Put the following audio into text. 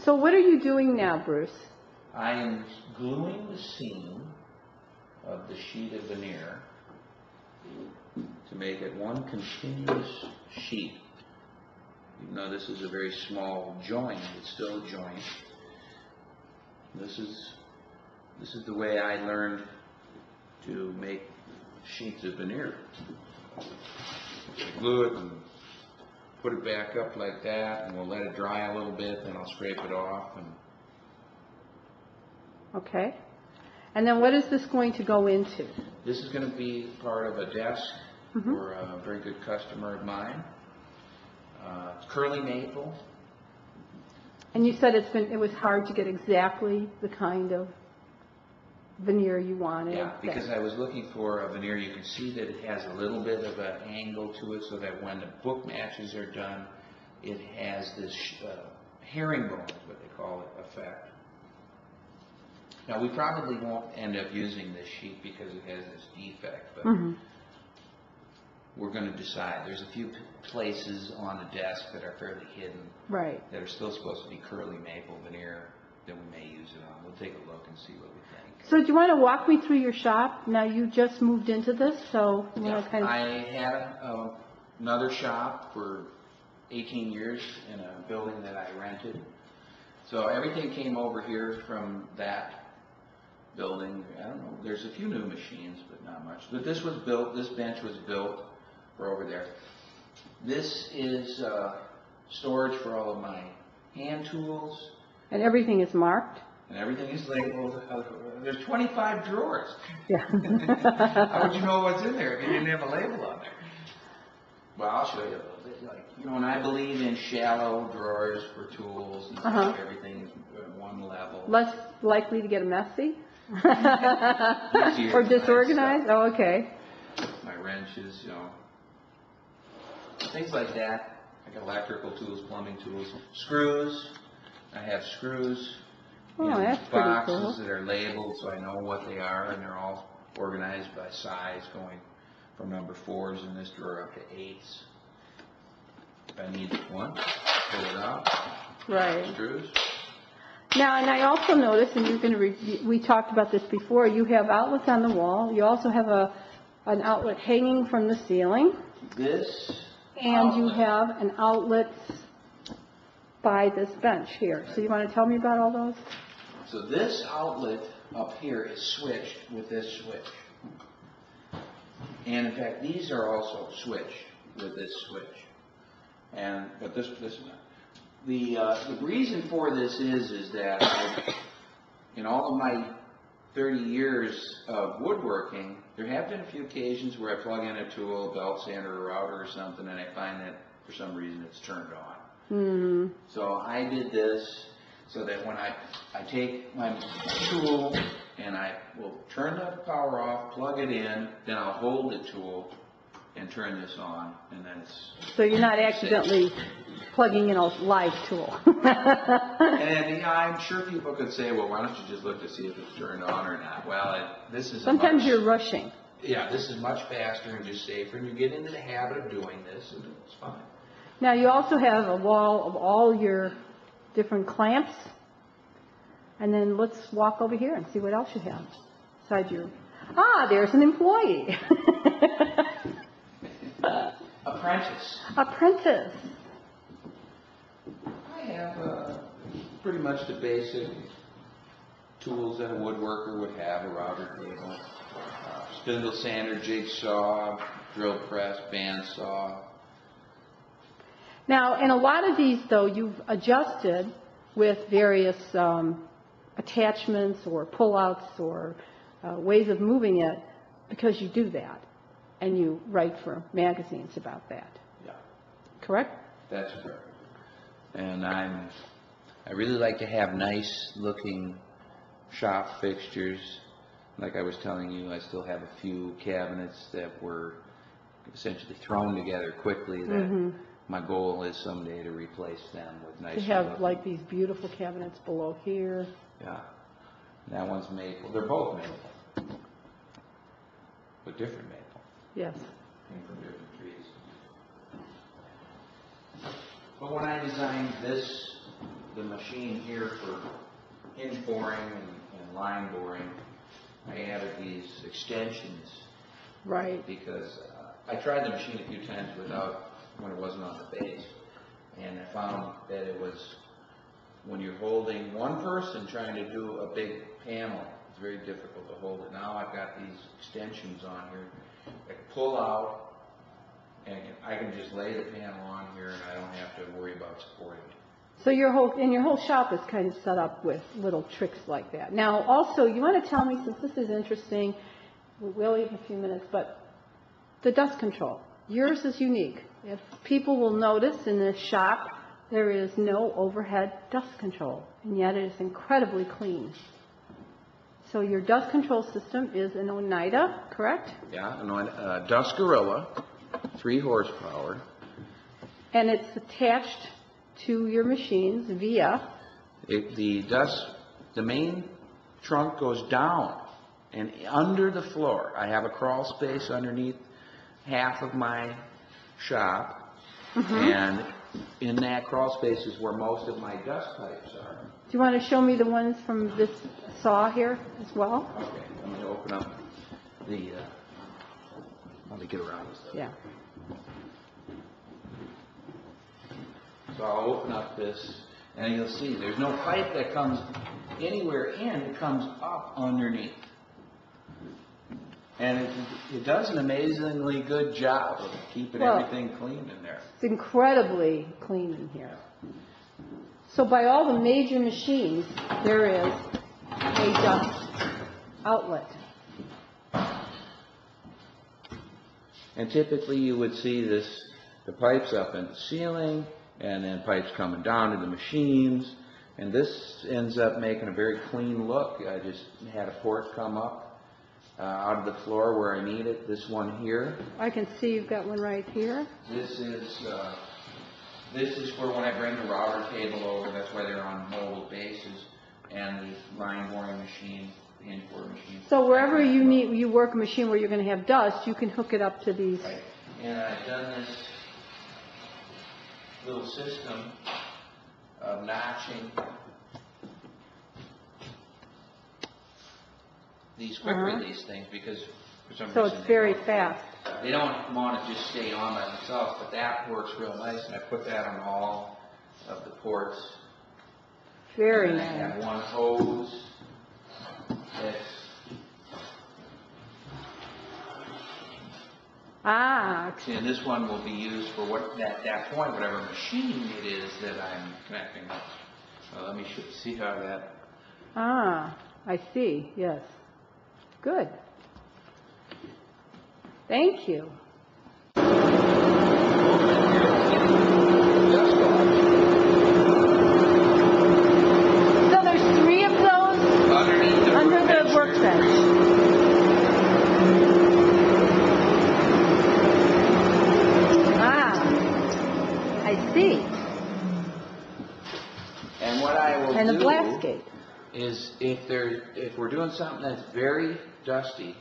So what are you doing now, Bruce? I am gluing the seam of the sheet of veneer to make it one continuous sheet. Even though this is a very small joint, it's still a joint. This is the way I learned to make sheets of veneer. Glue it and put it back up like that, and we'll let it dry a little bit, then I'll scrape it off. And okay. And then what is this going to go into? this is going to be part of a desk for a very good customer of mine. It's curly maple. And you said it was hard to get exactly the kind of veneer you wanted. Yeah, because I was looking for a veneer. You can see that it has a little bit of an angle to it, so that when the book matches are done, it has this herringbone, is what they call it, effect. Now, we probably won't end up using this sheet because it has this defect, but we're going to decide. There's a few places on the desk that are fairly hidden, right, that are still supposed to be curly maple veneer that we may use it on. We'll take a look and see what we think. So do you want to walk me through your shop? Now, you just moved into this, so you want to kind of... I had another shop for 18 years in a building that I rented. So everything came over here from that building. I don't know, there's a few new machines, but not much. But this was built, this bench was built for over there. This is storage for all of my hand tools. And everything is marked? And everything is labeled. There's 25 drawers. Yeah. How would you know what's in there if you didn't have a label on there? Well, I'll show you a little bit. Like, you know, and I believe in shallow drawers for tools and stuff. Everything is at one level. Less likely to get messy? Or disorganized? Oh, okay. My wrenches, you know, things like that. I got electrical tools, plumbing tools, screws. I have screws in boxes that are labeled so I know what they are, and they're all organized by size, going from number 4s in this drawer up to 8s. If I need one, pull it out. Right. Screws. Now, and I also noticed, and you're going to we talked about this before, you have outlets on the wall. You also have an outlet hanging from the ceiling. This and outlet. You have an outlet by this bench here. So you want to tell me about all those? So this outlet up here is switched with this switch. And in fact, these are also switched with this switch. But this is not. The reason for this is that in all of my 30 years of woodworking, there have been a few occasions where I plug in a tool, a belt sander, a router or something, and I find that for some reason it's turned on. So I did this so that when I take my tool and I will turn the power off, plug it in, then I'll hold the tool and turn this on, and then it's... So you're not accidentally plugging in a live tool. And I'm sure people could say, well, why don't you just look to see if it's turned on or not? Well, this is sometimes you're rushing. Yeah, this is much faster and just safer, and you get into the habit of doing this, and it's fine. Now, you also have a wall of all your different clamps. And then let's walk over here and see what else you have beside your... Ah, there's an employee. Apprentice. Apprentice. I have pretty much the basic tools that a woodworker would have: a router table, spindle sander, jigsaw, drill press, bandsaw. Now, in a lot of these, though, you've adjusted with various attachments or pull-outs or ways of moving it because you do that, and you write for magazines about that. Yeah. Correct? That's correct. And I really like to have nice-looking shop fixtures. Like I was telling you, I still have a few cabinets that were essentially thrown together quickly that my goal is someday to replace them with nice. To have like these beautiful cabinets below here. Yeah. And that one's maple. They're both maple. But different maple. Yes. Came from different trees. But when I designed this the machine here for hinge boring and line boring, I added these extensions Right. because I tried the machine a few times when it wasn't on the base, and I found that it was, when you're holding one person trying to do a big panel, it's very difficult to hold it. Now I've got these extensions on here that pull out, and I can just lay the panel on here, and I don't have to worry about supporting it. So your whole shop is kind of set up with little tricks like that. Now, also, you want to tell me, since this is interesting, we'll leave in a few minutes, but the dust control. Yours is unique. If people will notice in this shop, there is no overhead dust control, and yet it is incredibly clean. So your dust control system is an Oneida, correct? Yeah, a Dust Gorilla, 3 horsepower. And it's attached to your machines via... The main trunk goes down and under the floor. I have a crawl space underneath half of my shop, and in that crawl space is where most of my dust pipes are. Do you want to show me the ones from this saw here as well? Okay, I'm going to open up the... let me get around this. Yeah. So I'll open up this, and you'll see there's no pipe that comes anywhere in. It comes up underneath. And it does an amazingly good job of keeping everything clean in there. It's incredibly clean in here. So by all the major machines, there is a dust outlet. And typically you would see the pipes up in the ceiling, and then pipes coming down to the machines, and this ends up making a very clean look. I just had a port come up out of the floor where I need it. This one here. I can see you've got one right here. This is for when I bring the router table over. That's why they're on mobile bases, and the line boring machine, the hinge boring machine. So wherever you work a machine where you're going to have dust, you can hook it up to these. Right. And I've done this little system of notching these quick release things, because for some reason So it's very fast. They don't want to just stay on by themselves, but that works real nice, and I put that on all of the ports. Very and nice. I have one hose that's and this one will be used for that point, whatever machine it is that I'm connecting up. Let me see how that... I see, yes. Good. Thank you. So there's 3 of those under the workbench. I see. And what I will And do a blast gate. is if we're doing something that's very dusty,